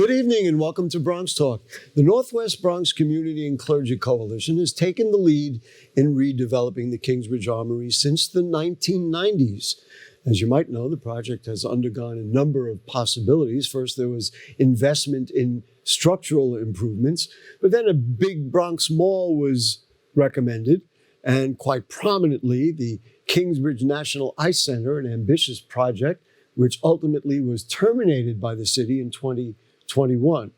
Good evening and welcome to BronxTalk. The Northwest Bronx Community and Clergy Coalition has taken the lead in redeveloping the Kingsbridge Armory since the 1990s. As you might know, the project has undergone a number of possibilities. First, there was investment in structural improvements, but then a big Bronx mall was recommended, and quite prominently, the Kingsbridge National Ice Center, an ambitious project, which ultimately was terminated by the city in 2021.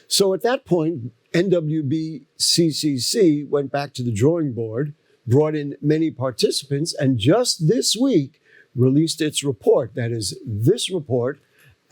So at that point, NWBCC went back to the drawing board, brought in many participants, and just this week released its report. That is this report,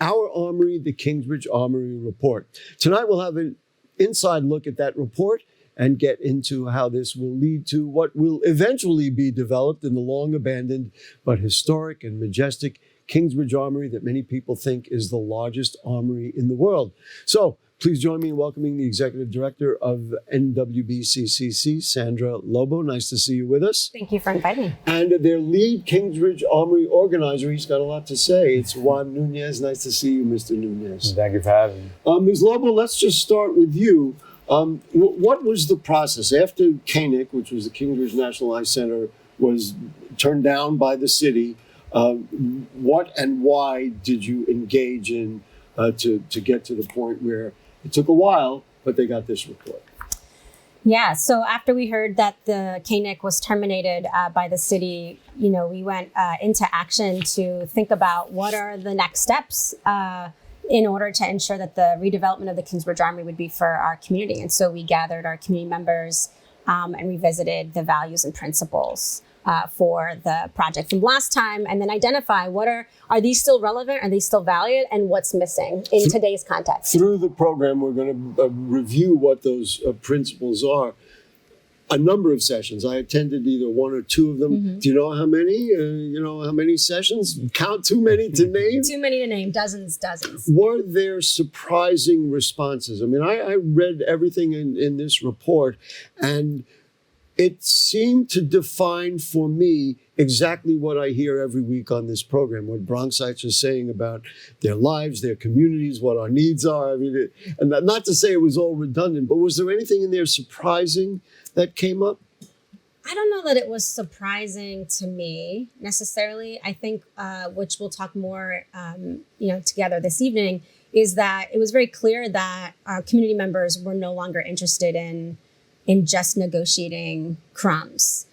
Our Armory, the Kingsbridge Armory Report. Tonight we'll have an inside look at that report and get into how this will lead to what will eventually be developed in the long abandoned but historic and majestic Kingsbridge Armory that many people think is the largest armory in the world. So please join me in welcoming the Executive Director of NWBCC, Sandra Lobo. Nice to see you with us. Thank you for inviting me. And their lead Kingsbridge Armory organizer, he's got a lot to say. It's Juan Nuñez. Nice to see you, Mr. Nuñez. Thank you for having me. Ms. Lobo, let's just start with you. What was the process after KNIC, which was the Kingsbridge National Ice Center, was turned down by the city? What and why did you engage in to get to the point where it took a while, but they got this report? Yeah, so after we heard that the KNIC was terminated by the city, we went into action to think about what are the next steps in order to ensure that the redevelopment of the Kingsbridge Armory would be for our community. And so we gathered our community members and revisited the values and principles for the project from last time, and then identify are these still relevant? Are they still valid? And what's missing in today's context? Through the program, we're going to review what those principles are. A number of sessions. I attended either one or two of them. Mm-hmm. Do you know how many? How many sessions? Count too many to name? Too many to name. Dozens. Were there surprising responses? I mean, I read everything in this report, and it seemed to define for me exactly what I hear every week on this program, what Bronxites are saying about their lives, their communities, what our needs are. I mean, and not to say it was all redundant, but was there anything in there surprising that came up? I don't know that it was surprising to me necessarily. I think, which we'll talk more, together this evening, is that it was very clear that our community members were no longer interested in just negotiating crumbs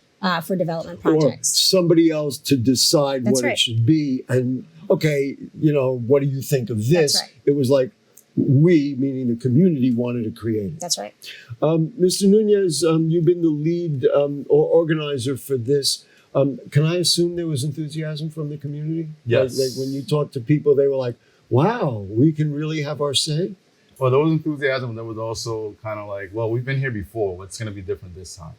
for development projects. Or somebody else to decide That's what right. It should be. And, okay, what do you think of this? That's right. It was like we, meaning the community, wanted to create it. That's right. Mr. Nuñez, you've been the lead organizer for this. Can I assume there was enthusiasm from the community? Yes. Like when you talked to people, they were like, wow, we can really have our say? Well, there was enthusiasm. There was also kind of like, well, we've been here before. What's going to be different this time?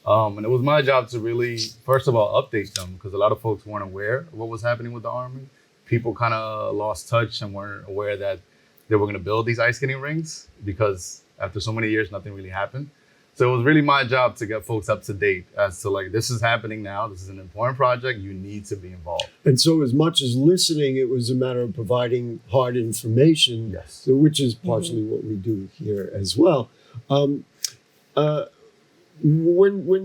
And it was my job to really, first of all, update them, because a lot of folks weren't aware of what was happening with the Armory. People kind of lost touch and weren't aware that they were going to build these ice skating rinks, because after so many years, nothing really happened. So it was really my job to get folks up to date as to like, this is happening now. This is an important project. You need to be involved. And so as much as listening, it was a matter of providing hard information, yes, which is partially what we do here as well. When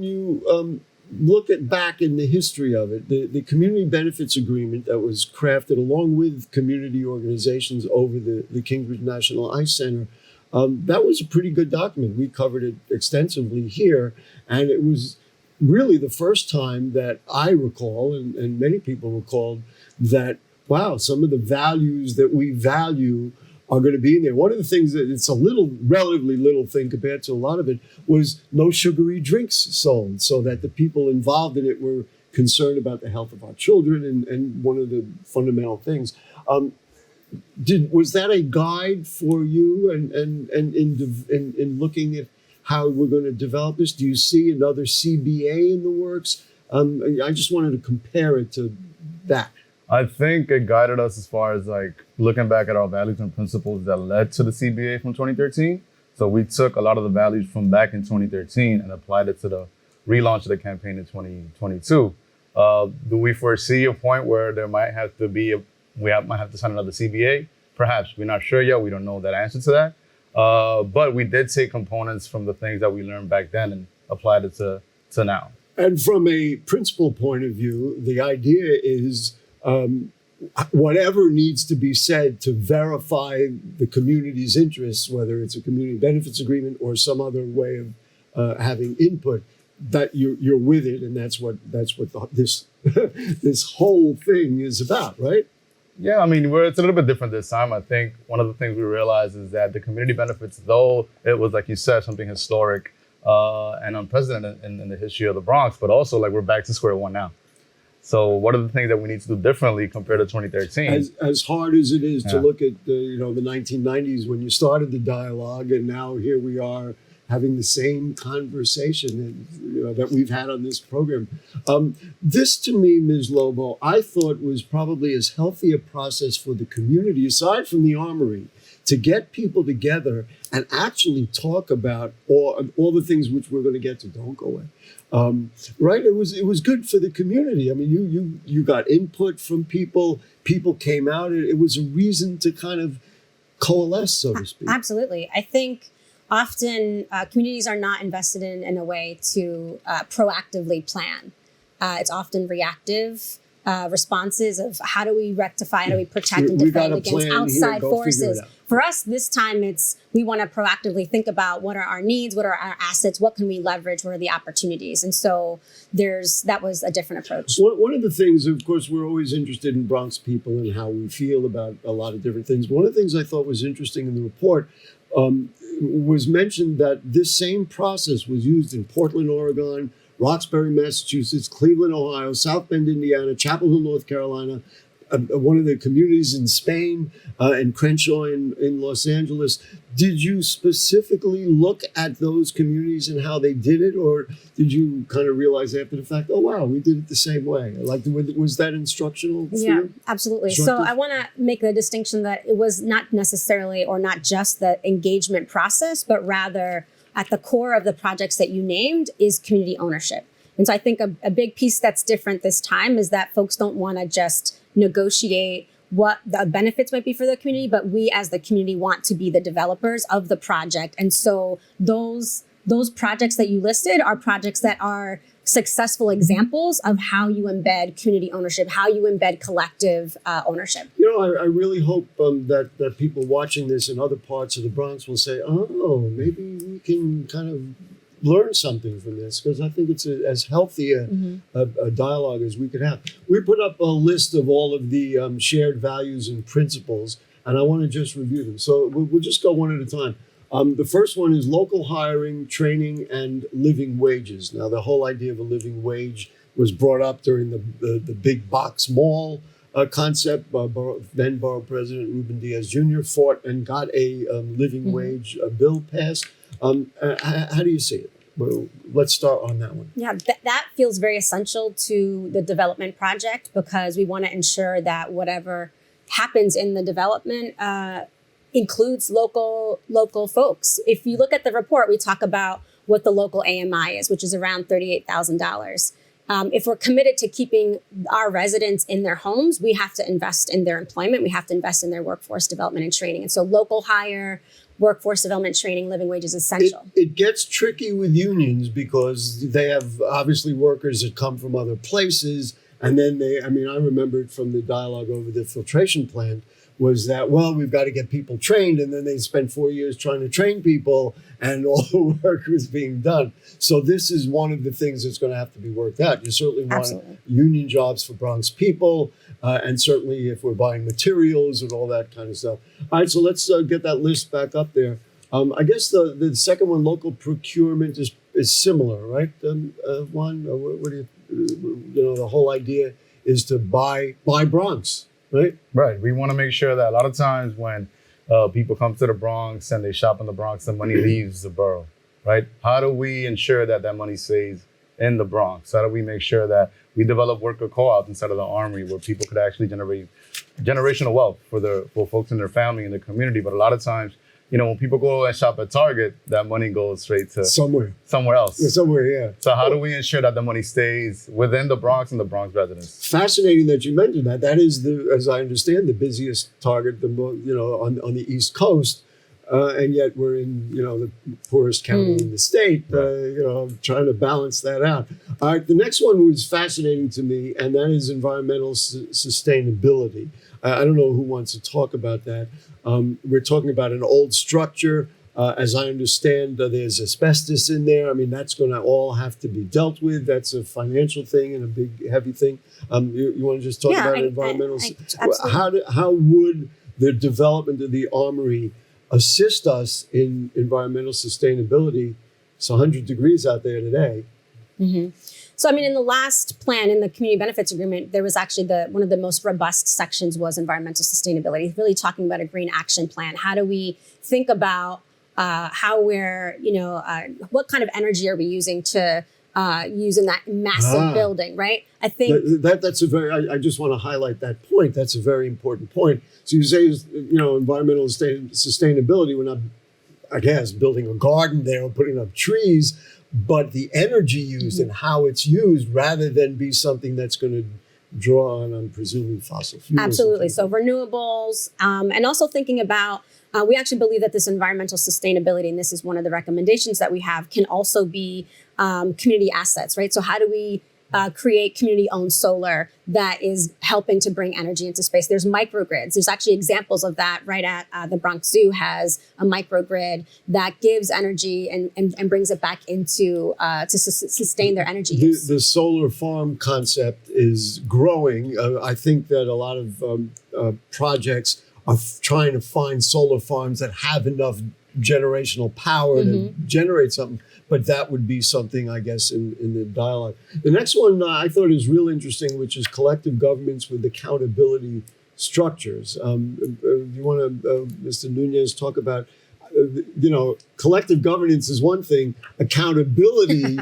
you look back in the history of it, the Community Benefits Agreement that was crafted along with community organizations over the Kingsbridge National Ice Center, that was a pretty good document. We covered it extensively here, and it was really the first time that I recall, and many people recalled, that, wow, some of the values that we value are going to be in there. One of the things that it's relatively little thing compared to a lot of it, was no sugary drinks sold, so that the people involved in it were concerned about the health of our children, and one of the fundamental things. Was that a guide for you and in looking at how we're going to develop this? Do you see another CBA in the works? I just wanted to compare it to that. I think it guided us as far as like looking back at our values and principles that led to the CBA from 2013. So we took a lot of the values from back in 2013 and applied it to the relaunch of the campaign in 2022. Do we foresee a point where there might have to be might have to sign another CBA? Perhaps. We're not sure yet. We don't know that answer to that. But we did take components from the things that we learned back then and applied it to now. And from a principal point of view, the idea is whatever needs to be said to verify the community's interests, whether it's a community benefits agreement or some other way of having input, that you're with it, and that's what this this whole thing is about, right? Yeah, I mean, it's a little bit different this time. I think one of the things we realized is that the community benefits, though it was, like you said, something historic and unprecedented in the history of the Bronx, but also like we're back to square one now. So what are the things that we need to do differently compared to 2013? As hard as it is to look at the 1990s when you started the dialogue, and now here we are having the same conversation that we've had on this program. This, to me, Ms. Lobo, I thought was probably as healthy a process for the community, aside from the Armory, to get people together and actually talk about all the things which we're going to get to. Don't go away. Right? It was good for the community. I mean, you got input from people. People came out. It was a reason to kind of coalesce, so to speak. Absolutely. I think often communities are not invested in a way to proactively plan. It's often reactive responses of how do we rectify, how do we protect and defend against outside forces. For us, this time we want to proactively think about what are our needs, what are our assets, what can we leverage, what are the opportunities. And so that was a different approach. One of the things, of course, we're always interested in Bronx people and how we feel about a lot of different things. One of the things I thought was interesting in the report was mentioned that this same process was used in Portland, Oregon, Roxbury, Massachusetts, Cleveland, Ohio, South Bend, Indiana, Chapel Hill, North Carolina, one of the communities in Spain, and Crenshaw in Los Angeles. Did you specifically look at those communities and how they did it, or did you kind of realize after the fact, oh, wow, we did it the same way? Like, was that instructional for you? Absolutely. So I want to make the distinction that it was not necessarily or not just the engagement process, but rather at the core of the projects that you named is community ownership. And so I think a big piece that's different this time is that folks don't want to just negotiate what the benefits might be for the community, but we as the community want to be the developers of the project. And so those projects that you listed are projects that are successful examples of how you embed community ownership, how you embed collective ownership. I really hope that people watching this in other parts of the Bronx will say, oh, maybe we can kind of learn something from this, because I think it's as healthy a dialogue as we could have. We put up a list of all of the shared values and principles, and I want to just review them. So we'll just go one at a time. The first one is local hiring, training, and living wages. Now, the whole idea of a living wage was brought up during the big box mall concept. Then Borough President Ruben Diaz Jr. fought and got a living wage bill passed. How do you see it? Well, let's start on that one. Yeah, that feels very essential to the development project, because we want to ensure that whatever happens in the development includes local folks. If you look at the report, we talk about what the local AMI is, which is around $38,000. If we're committed to keeping our residents in their homes, we have to invest in their employment. We have to invest in their workforce development and training. And so local hire, workforce development, training, living wage is essential. It gets tricky with unions because they have obviously workers that come from other places. And then I remember it from the dialogue over the filtration plant, was that, well, we've got to get people trained. And then they spent 4 years trying to train people and all the work was being done. So this is one of the things that's going to have to be worked out. You certainly want union jobs for Bronx people. And certainly if we're buying materials and all that kind of stuff. All right, so let's get that list back up there. I guess the second one, local procurement, is similar, right? Juan, what do you, the whole idea is to buy Bronx, right? Right. We want to make sure that a lot of times when people come to the Bronx and they shop in the Bronx, the money leaves the borough, right? How do we ensure that money stays in the Bronx? How do we make sure that we develop worker co-ops inside of the Armory where people could actually generate generational wealth for folks in their family and their community? But a lot of times when people go and shop at Target, that money goes straight to somewhere else. Yeah, somewhere, yeah. So how do we ensure that the money stays within the Bronx and the Bronx residents? Fascinating that you mentioned that. That is, as I understand, the busiest Target, on the East Coast, and yet we're in, the poorest county in the state. Trying to balance that out. All right, the next one was fascinating to me, and that is environmental sustainability. I don't know who wants to talk about that. We're talking about an old structure. As I understand, there's asbestos in there. I mean, that's going to all have to be dealt with. That's a financial thing and a big, heavy thing. You want to just talk about environmental? How would the development of the Armory assist us in environmental sustainability? It's 100 degrees out there today. Mm-hmm. So, in the last plan, in the community benefits agreement, there was actually one of the most robust sections was environmental sustainability, really talking about a green action plan. How do we think about how we're, what kind of energy are we using to use in that massive building, right? I think that's a very, I just want to highlight that point. That's a very important point. So you say, environmental sustainability, we're not, I guess, building a garden there or putting up trees, but the energy used and how it's used rather than be something that's going to draw on, I'm presuming, fossil fuels. Absolutely. So renewables, and also thinking about, we actually believe that this environmental sustainability, and this is one of the recommendations that we have, can also be community assets, right? So how do we create community-owned solar that is helping to bring energy into space? There's microgrids. There's actually examples of that right at the Bronx Zoo has a microgrid that gives energy and brings it back into to sustain their energy use. The solar farm concept is growing. I think that a lot of projects are trying to find solar farms that have enough generational power to generate something. But that would be something, I guess, in the dialogue. The next one I thought is real interesting, which is collective governments with accountability structures. You want to, Mr. Nuñez, talk about, collective governance is one thing, accountability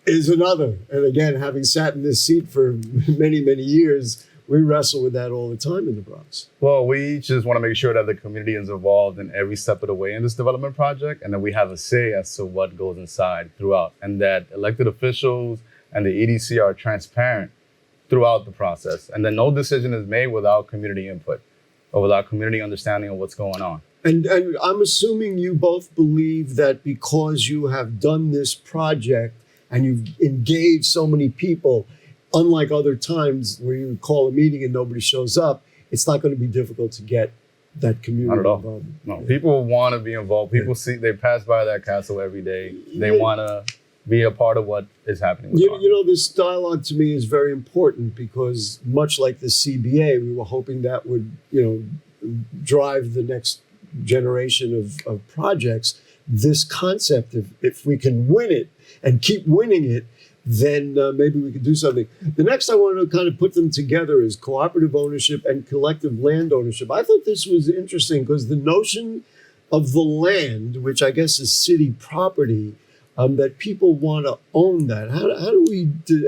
is another. And again, having sat in this seat for many, many years, we wrestle with that all the time in the Bronx. Well, we just want to make sure that the community is involved in every step of the way in this development project, and that we have a say as to what goes inside throughout, and that elected officials and the EDC are transparent throughout the process, and that no decision is made without community input or without community understanding of what's going on. And I'm assuming you both believe that because you have done this project and you've engaged so many people, unlike other times where you call a meeting and nobody shows up, it's not going to be difficult to get that community Not at all. involved. No, people want to be involved. People see, they pass by that castle every day. They want to be a part of what is happening. With this dialogue to me is very important because much like the CBA, we were hoping that would, drive the next generation of projects. This concept, if we can win it and keep winning it, then maybe we could do something. The next I want to kind of put them together is cooperative ownership and collective land ownership. I thought this was interesting because the notion of the land, which I guess is city property, that people want to own that. How do we do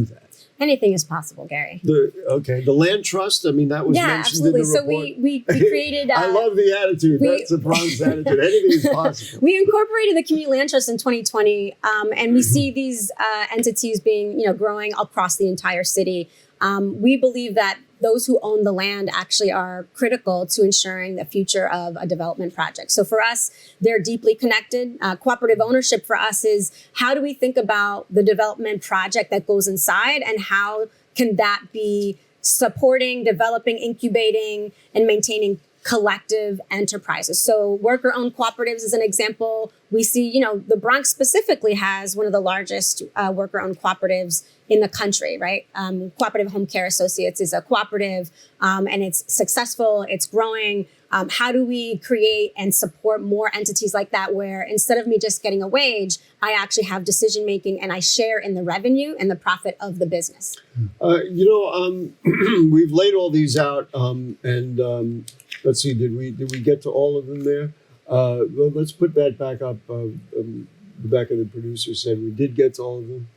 that? Anything is possible, Gary. The land trust. I mean, that was mentioned in the report. So we created. I love the attitude. That's a Bronx attitude. Anything is possible. We incorporated the community land trust in 2020, and we see these entities being, growing across the entire city. We believe that those who own the land actually are critical to ensuring the future of a development project. So for us, they're deeply connected. Cooperative ownership for us is how do we think about the development project that goes inside and how can that be supporting, developing, incubating, and maintaining collective enterprises. So worker-owned cooperatives is an example. We see, the Bronx specifically has one of the largest worker-owned cooperatives in the country, right? Cooperative Home Care Associates is a cooperative, and it's successful, it's growing. How do we create and support more entities like that where instead of me just getting a wage, I actually have decision-making and I share in the revenue and the profit of the business? We've laid all these out, and let's see, did we get to all of them there? Well, let's put that back up. Rebecca, the producer, said we did get to all of them.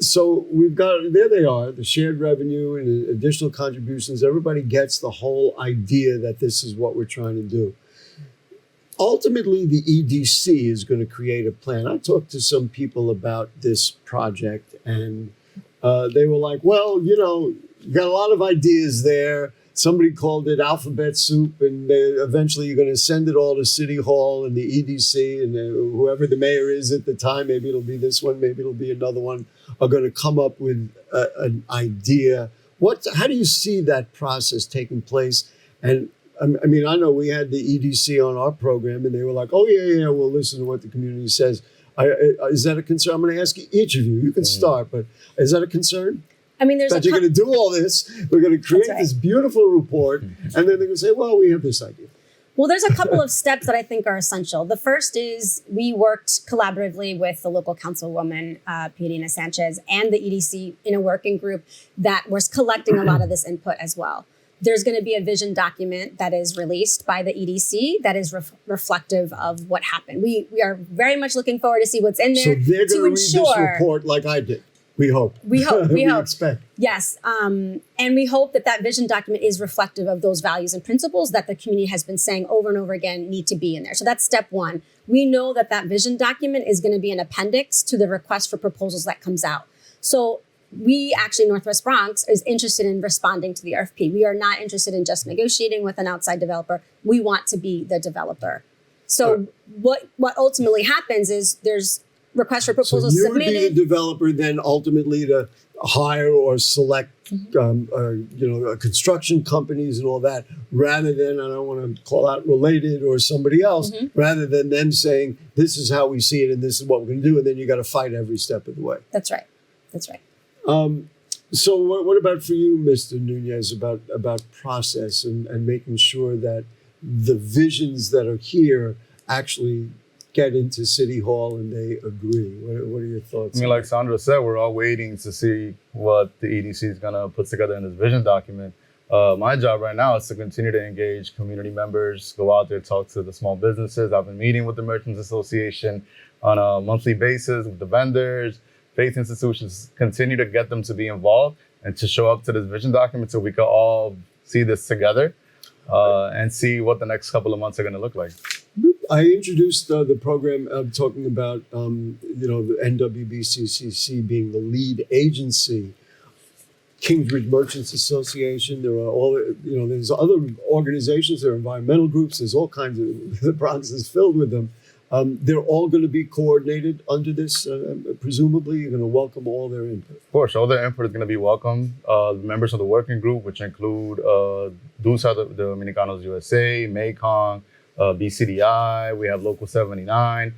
So we've got, there they are, the shared revenue and additional contributions. Everybody gets the whole idea that this is what we're trying to do. Ultimately, the EDC is going to create a plan. I talked to some people about this project, and they were like, well, you got a lot of ideas there. Somebody called it alphabet soup, and eventually you're going to send it all to City Hall and the EDC, and whoever the mayor is at the time, maybe it'll be this one, maybe it'll be another one, are going to come up with an idea. How do you see that process taking place? And I mean, I know we had the EDC on our program, and they were like, oh, yeah, we'll listen to what the community says. Is that a concern? I'm going to ask each of you. You can start, but is that a concern? I mean, there's that you're going to do all this, we're going to create this beautiful report, and then they're going to say, well, we have this idea. Well, there's a couple of steps that I think are essential. The first is we worked collaboratively with the local councilwoman, Piedina Sanchez, and the EDC in a working group that was collecting a lot of this input as well. There's going to be a vision document that is released by the EDC that is reflective of what happened. We are very much looking forward to see what's in there. So they're going to read this report like I did. We hope. We hope. We hope. Expect. Yes. And we hope that vision document is reflective of those values and principles that the community has been saying over and over again need to be in there. So that's step one. We know that vision document is going to be an appendix to the request for proposals that comes out. So we actually, Northwest Bronx, is interested in responding to the RFP. We are not interested in just negotiating with an outside developer. We want to be the developer. So what ultimately happens is there's request for proposals submitted. So you would be the developer then ultimately to hire or select, construction companies and all that, rather than, I don't want to call out Related or somebody else, rather than them saying, this is how we see it and this is what we're going to do. And then you got to fight every step of the way. That's right. That's right. So what about for you, Mr. Nuñez, about process and making sure that the visions that are here actually get into City Hall and they agree? What are your thoughts? I mean, like Sandra said, we're all waiting to see what the EDC is going to put together in this vision document. My job right now is to continue to engage community members, go out there, talk to the small businesses. I've been meeting with the Merchants Association on a monthly basis, with the vendors, faith institutions, continue to get them to be involved and to show up to this vision document so we can all see this together and see what the next couple of months are going to look like. I introduced the program talking about, the NWBCC being the lead agency. Kingsbridge Merchants Association, there are there's other organizations, there are environmental groups, there's all kinds of, the Bronx is filled with them. They're all going to be coordinated under this. Presumably, you're going to welcome all their input. Of course, all their input is going to be welcome. Members of the working group, which include DUSA, the Dominicanos USA, Mekong, BCDI. We have Local 79,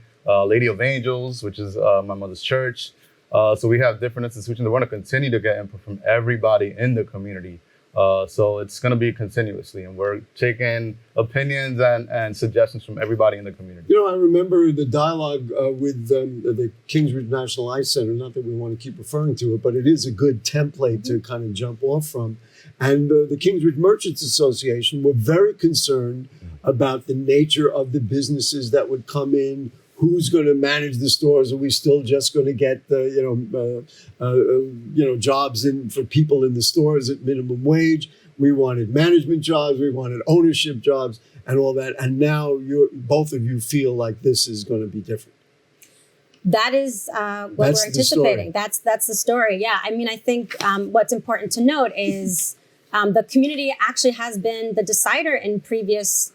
Lady of Angels, which is my mother's church. So we have different institutions that want to continue to get input from everybody in the community. So it's going to be continuously, and we're taking opinions and suggestions from everybody in the community. I remember the dialogue with the Kingsbridge National Ice Center, not that we want to keep referring to it, but it is a good template to kind of jump off from. And the Kingsbridge Merchants Association were very concerned about the nature of the businesses that would come in. Who's going to manage the stores? Are we still just going to get jobs in for people in the stores at minimum wage? We wanted management jobs, we wanted ownership jobs, and all that. And now both of you feel like this is going to be different. That is what we're anticipating. That's the story. Yeah. I mean, I think what's important to note is the community actually has been the decider in previous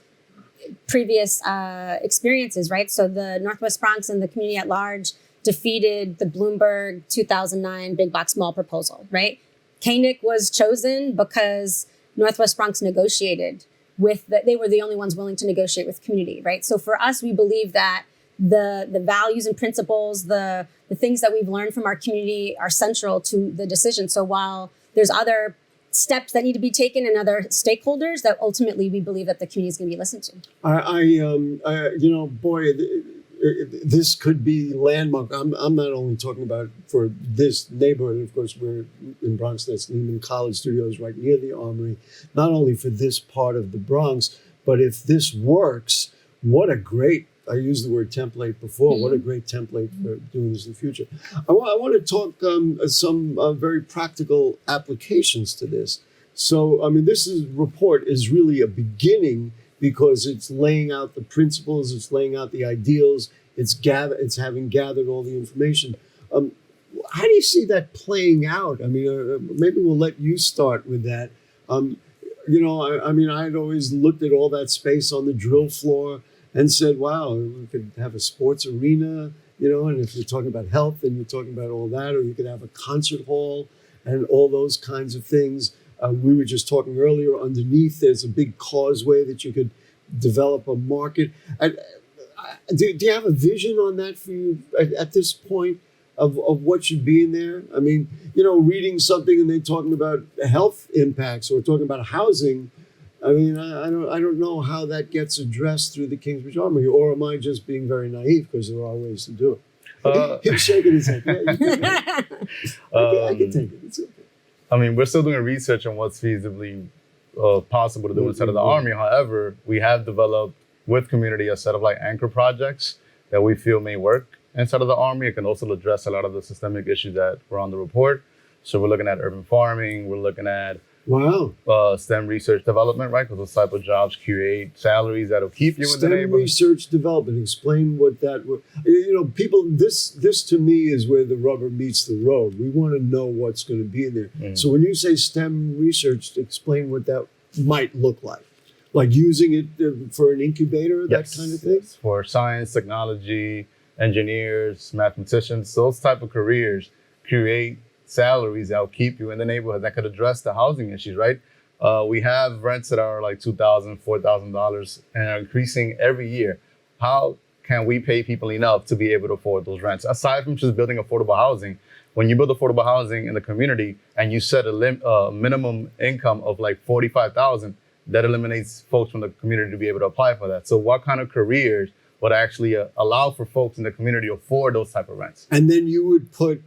experiences, right? So the Northwest Bronx and the community at large defeated the Bloomberg 2009 Big Box Mall proposal, right? KNIC was chosen because Northwest Bronx negotiated they were the only ones willing to negotiate with community, right? So for us, we believe that the values and principles, the things that we've learned from our community are central to the decision. So while there's other steps that need to be taken and other stakeholders, that ultimately we believe that the community is going to be listened to. This could be landmark. I'm not only talking about for this neighborhood. Of course, we're in Bronx. That's Lehman College Studios, right near the Armory. Not only for this part of the Bronx, but if this works, what a great I used the word template before. What a great template for doing this in the future. I want to talk some very practical applications to this. So, I mean, report is really a beginning because it's laying out the principles, it's laying out the ideals, it's having gathered all the information. How do you see that playing out? I mean, maybe we'll let you start with that. I mean, I'd always looked at all that space on the drill floor and said, wow, we could have a sports arena, and if you're talking about health, then you're talking about all that, or you could have a concert hall and all those kinds of things. We were just talking earlier, underneath there's a big causeway that you could develop a market. Do you have a vision on that for you at this point of what should be in there? I mean, reading something and they're talking about health impacts or talking about housing. I mean, I don't know how that gets addressed through the Kingsbridge Armory, or am I just being very naive because there are ways to do it? He's shaking his head. Yeah, I can take it. It's okay. I mean, we're still doing research on what's feasibly possible to do inside of the Army. However, we have developed with community a set of anchor projects that we feel may work inside of the Army. It can also address a lot of the systemic issues that were on the report. So we're looking at urban farming. We're looking at STEM research development, right? Because those type of jobs create salaries that'll keep you in the neighborhood. STEM research development. Explain what that. People. This to me is where the rubber meets the road. We want to know what's going to be in there. Mm. So when you say STEM research, explain what that might look like. Like using it for an incubator, that kind of thing. Yes. For science, technology, engineers, mathematicians, those type of careers create salaries that'll keep you in the neighborhood that could address the housing issues, right? We have rents that are like $2,000, $4,000 and are increasing every year. How can we pay people enough to be able to afford those rents? Aside from just building affordable housing, when you build affordable housing in the community and you set a minimum income of like $45,000, that eliminates folks from the community to be able to apply for that. So what kind of careers would actually allow for folks in the community to afford those type of rents? And then you would put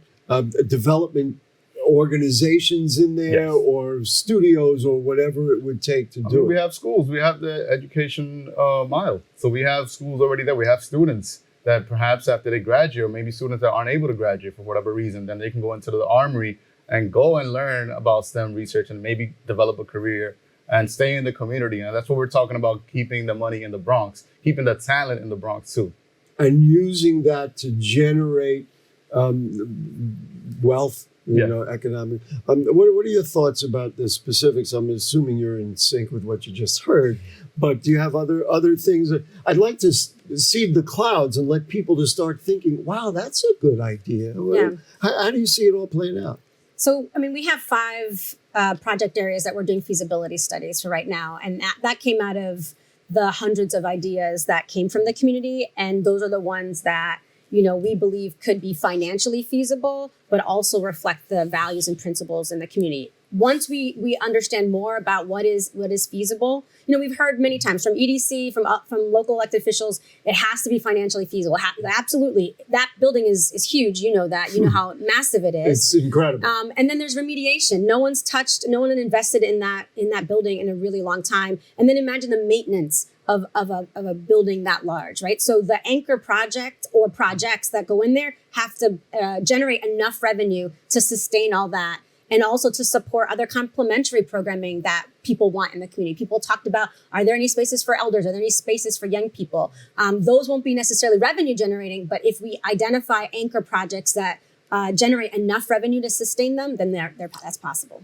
development organizations in there, yes, or studios or whatever it would take to do it. We have schools. We have the education mile. So we have schools already there. We have students that perhaps after they graduate, or maybe students that aren't able to graduate for whatever reason, then they can go into the Armory and go and learn about STEM research and maybe develop a career and stay in the community. And that's what we're talking about, keeping the money in the Bronx, keeping the talent in the Bronx too. And using that to generate wealth, economic. What are your thoughts about the specifics? I'm assuming you're in sync with what you just heard, but do you have other things that I'd like to seed the clouds and let people to start thinking, wow, that's a good idea. Yeah. How do you see it all playing out? So, I mean, we have 5 project areas that we're doing feasibility studies for right now. And that came out of the hundreds of ideas that came from the community. And those are the ones that, we believe could be financially feasible, but also reflect the values and principles in the community. Once we understand more about what is feasible, we've heard many times from EDC, from local elected officials, it has to be financially feasible. Absolutely. That building is huge. You know that. You know how massive it is. It's incredible. And then there's remediation. No one invested in that building in a really long time. And then imagine the maintenance of a building that large, right? So the anchor project or projects that go in there have to generate enough revenue to sustain all that, and also to support other complementary programming that people want in the community. People talked about, are there any spaces for elders? Are there any spaces for young people? Those won't be necessarily revenue generating, but if we identify anchor projects that generate enough revenue to sustain them, then that's possible.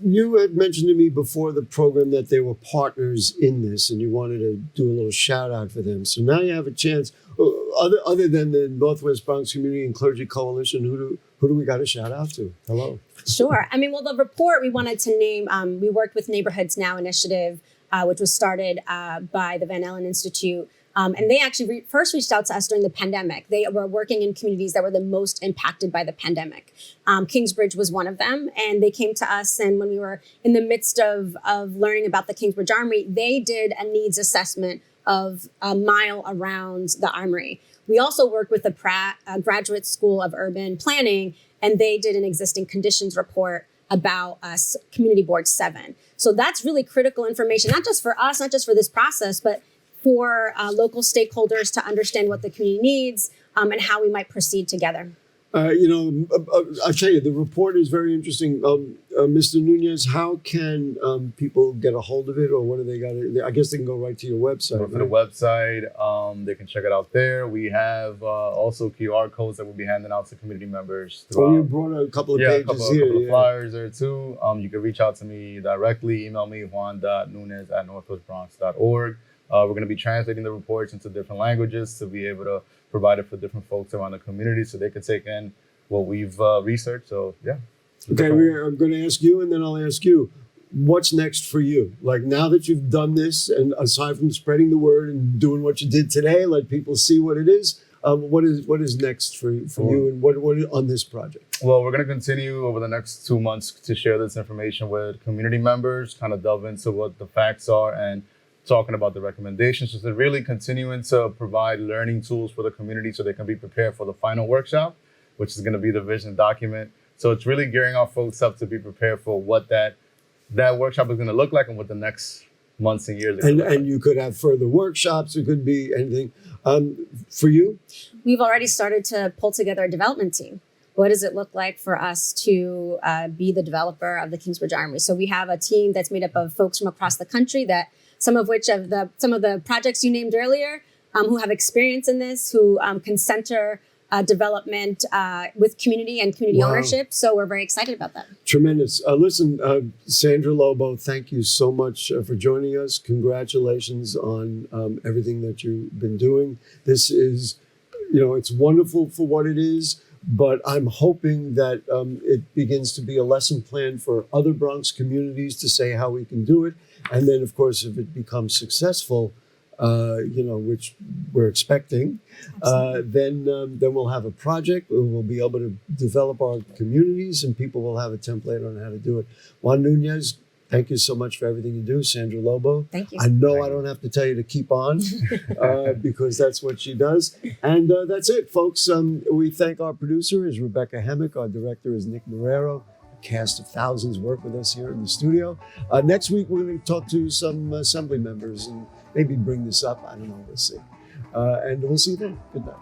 You had mentioned to me before the program that there were partners in this and you wanted to do a little shout out for them. So now you have a chance, other than the Northwest Bronx Community and Clergy Coalition, who do we got to shout out to? Hello. Sure. I mean, well, the report we wanted to name, we worked with Neighborhoods Now initiative, which was started by the Van Allen Institute. And they actually first reached out to us during the pandemic. They were working in communities that were the most impacted by the pandemic. Kingsbridge was one of them. And they came to us. And when we were in the midst of learning about the Kingsbridge Armory, they did a needs assessment of a mile around the Armory. We also worked with the Pratt Graduate School of Urban Planning, and they did an existing conditions report about Community Board 7. So that's really critical information, not just for us, not just for this process, but for local stakeholders to understand what the community needs and how we might proceed together. I'll tell you, the report is very interesting. Mr. Nuñez, how can people get a hold of it, or what do they got to? I guess they can go right to your website. Go to the website. They can check it out there. We have also QR codes that we'll be handing out to community members. You brought a couple of pages a couple of flyers there too. You can reach out to me directly. Email me, juan.nuñez@northwestbronx.org. We're going to be translating the reports into different languages to be able to provide it for different folks around the community so they can take in what we've researched. So, yeah. Okay, I'm going to ask you, and then I'll ask you, what's next for you? Like, now that you've done this, and aside from spreading the word and doing what you did today, let people see what it is, what is next for you, and what on this project? Well, we're going to continue over the next 2 months to share this information with community members, kind of delve into what the facts are, and talking about the recommendations. So they're really continuing to provide learning tools for the community so they can be prepared for the final workshop, which is going to be the vision document. So it's really gearing our folks up to be prepared for what that workshop is going to look like and what the next months and years are going to look like. And you could have further workshops. It could be anything. For you? We've already started to pull together a development team. What does it look like for us to be the developer of the Kingsbridge Armory? So we have a team that's made up of folks from across the country that some of the projects you named earlier, who have experience in this, who can center development with community and community ownership. So we're very excited about that. Tremendous. Listen, Sandra Lobo, thank you so much for joining us. Congratulations on everything that you've been doing. This is, it's wonderful for what it is, but I'm hoping that it begins to be a lesson plan for other Bronx communities to say how we can do it. And then, of course, if it becomes successful, which we're expecting, then we'll have a project. We'll be able to develop our communities, and people will have a template on how to do it. Juan Nuñez, thank you so much for everything you do. Sandra Lobo. Thank you. I know I don't have to tell you to keep on because that's what she does. And that's it, folks. We thank our producer is Rebecca Hemmick. Our director is Nick Marrero. Cast of thousands work with us here in the studio. Next week, we're going to talk to some assembly members and maybe bring this up. I don't know. We'll see. And we'll see you then. Good night.